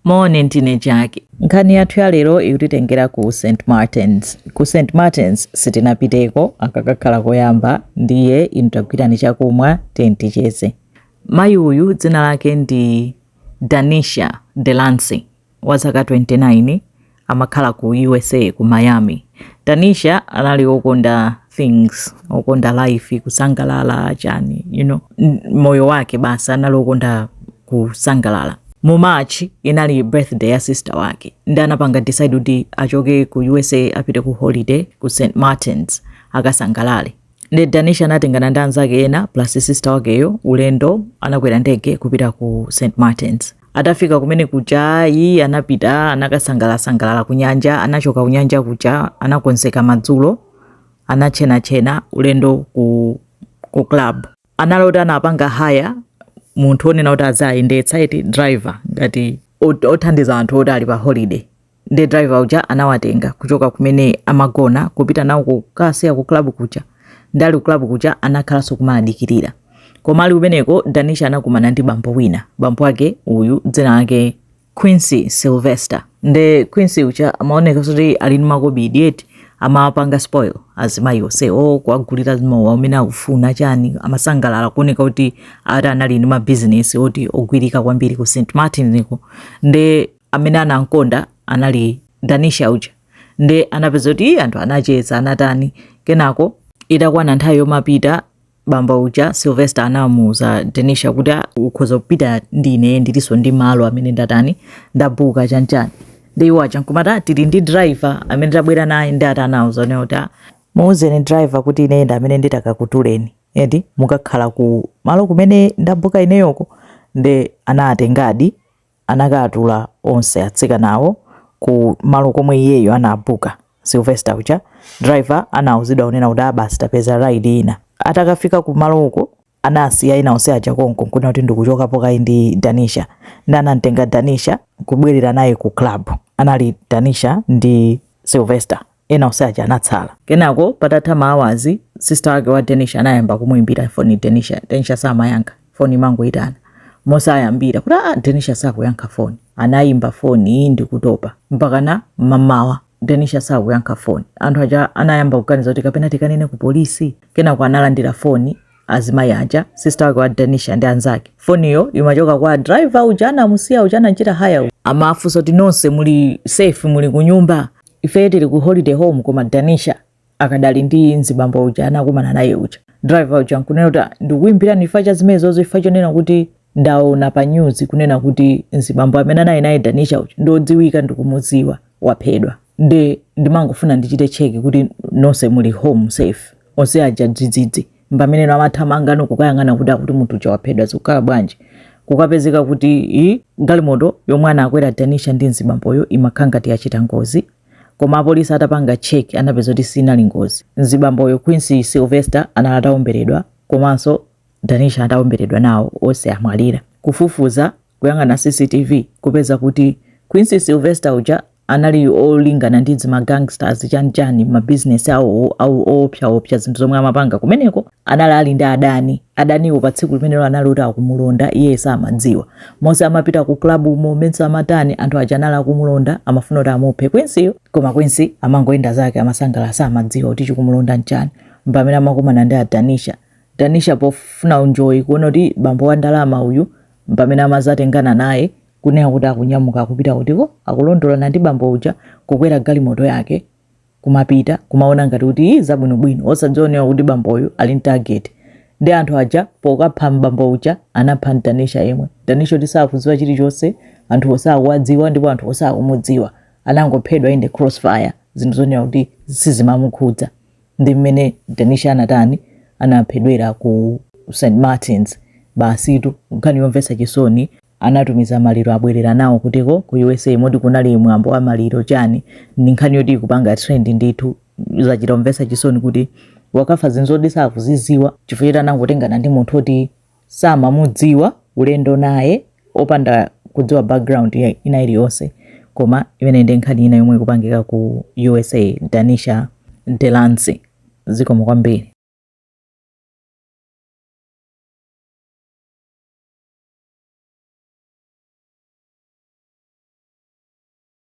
Morning teenage yake. Nkhani yathu ya lero ikutitengera ku St. Martins. Ku St. Martins sitinapiteko akakakhala koyamba ndiye intagwirani chakumwa tenticheze. Mayi uyu dzina lake ndi Danisha Delancey wa zaka 29 amakhala ku USA ku Miami. Danisha anali okonda things, okonda life, kusangalala chani, moyo wake basa anali okonda kusangalala. Mu March inali birthday ya sister wake. Ndi anapanga decide kuti achoke ku USA apite ku holiday ku St. Martins akasangalale. Ndi Danisha anatengana ndi anzake ena plus sister wakeyo ulendo anakwera ndege kupita ku St. Martins. Atafika kumene kuja iyi anapita anakasangalala ku nyanja, anachoka ku nyanja kuja anakonzeka madzulo, anachena ulendo ku club. Analota anapanga haya munthu onena kuti azayendetsa iti driver ngati othandiza anthu oti ali pa holiday. Ndi driver uja anawatenga kuchoka kumene amagona kupita nawo kukasiya ku club kuja. Ndali ku club kuja anakhalanso kumadikirira. Koma ali kumeneko Danisha anakumana ndi bambo wina. Bambo wake uyu dzina lake Quincy Sylvester. Ndi Quincy uja amaoneka kuti ali ndi makobidi eti amapanga spoil azimayi onse kuagulira zimowa umene akufuna chani, amasangalala kuoneka kuti ati anali ndi ma business oti ogwirika kwambiri ku St. Martin niko. Ndi amene anankonda anali Danisha uja. Ndi anapeza kuti anthu anacheza anatani. Kenako itakwana nthawi yomapita bamba uja Sylvester anamuuza Danisha kuti ukhoza kupita ndine ndilinso ndi malo amene ndatani ndabuka chanchani. Ndi wacha nkumata tili ndi driver amene tabwera naye ndi atanauza nota muuzeni driver kuti ine nda amene nditakakutuleni eti mukakhala ku malo kumene ndabuka ineyoko. Ndi anatengadi anakatula onse atsika nawo ku malo komwe iyeyo anabuka Sylvester uja. Driver anauzidwa unena kuti basi tapeza ride ina. Atakafika ku malo uko anasiya ina onse aja konko kuna kuti ndikuchoka poka ndi Danisha. Ndi anamtenga Danisha kubwerera naye ku club. Anali Danisha ndi Sylvester. Ena onse aja anatsala. Kenako patatha maawazi sister wake wa Danisha anayamba kumuimbira phone Danisha. Danisha samayankha. Phone mangoitana. Mosayambira kuti Danisha sakuyankha phone. Anayimba phone iyi ndikutopa. Mpaka na mamawa Danisha sakuyankha phone. Anthu aja anayamba kuganiza kuti kapena tikanene ku polisi. Kenako analandira phone azimayi aja sister wake wa Danisha ndi anzake. Phone iyo imachoka kwa driver uja anamusiya uja anachita haya. Amafunsa kuti nonse muli safe, muli ku nyumba. Ife tili ku holiday home koma Danisha akadali ndi mzibambo uja anakumana naye uja. Driver uja nkunena kuti ndikuimbira nifacha zimenezo ifacho nena kuti ndaona pa news kunena kuti mzibambo amene naye Danisha uja ndodziwika ndikumuziwa waphedwa. Ndimangofuna ndichite check kuti nonse muli home safe. Onse aja dzidzidzi. Mbamene amathamanga nokukayangana kuti munthu uja waphedwa zikukhala bwanji. Kukapezeka kuti galimoto yomwe anakwera Danisha ndi mzibamboyo imakhala ngati yachita ngozi. Koma apolisi atapanga check anapeza kuti sinali ngozi. Mzibamboyo Quincy Sylvester anataomberedwa komanso Danisha ataomberedwa nawo onse amwalira. Kufufuza kuyangana CCTV kupeza kuti Quincy Sylvester uja anali olingana ndi zima gangsters chanchani ma business awo opya zinthu zomwe amapanga kumeneko. Anali ali ndi adaniwo pa tsiku limene anali kuti akumulonda iye samadziwa. Mose amapita ku club umo mense amatani anthu aja anali akumulonda amafuna kuti amuphe Quincy. Koma Quincy amangoenda zake amasangala samadziwa kuti chikumulonda nchani. Mpamene amakumana ndi Danisha pofuna enjoy kuona kuti bambo wa ndalama uyu mpamene amazatengana naye kunena kuti akunyamuka kupita kutiko akulondola ndi bambo uja kukwera galimoto yake kumapita kumaona ngati kuti zabwinobwino osadziona kuti bamboyo ali ndi target. Ndi anthu aja pokapha bambo uja anapha Danisha yemwe. Danisha tisakudziwa chilichonse, anthu osakuwadziwa ndipo anthu osakumudziwa. Anangophedwa in the crossfire zinthu zonena kuti sizimamukhudza. Ndi mmene Danisha anatani anaphedwera ku St. Martins. Basitu nkhani yomvetsa chisoni. Anatumiza maliro abwerera nawo kutiko ku USA modi kunali mwambo wa maliro chani. Ndi nkhani yoti kupanga trend ndithu zachita mvetsa chisoni kuti wakafa zinthu sakuziziwa chifukwa anangotengana ndi munthu oti samamudziwa ulendo naye opanda kudziwa background ina iliyonse. Koma imene ndi nkhani ina yomwe kupangika ku USA Danisha Delancey. Zikomo kwambiri.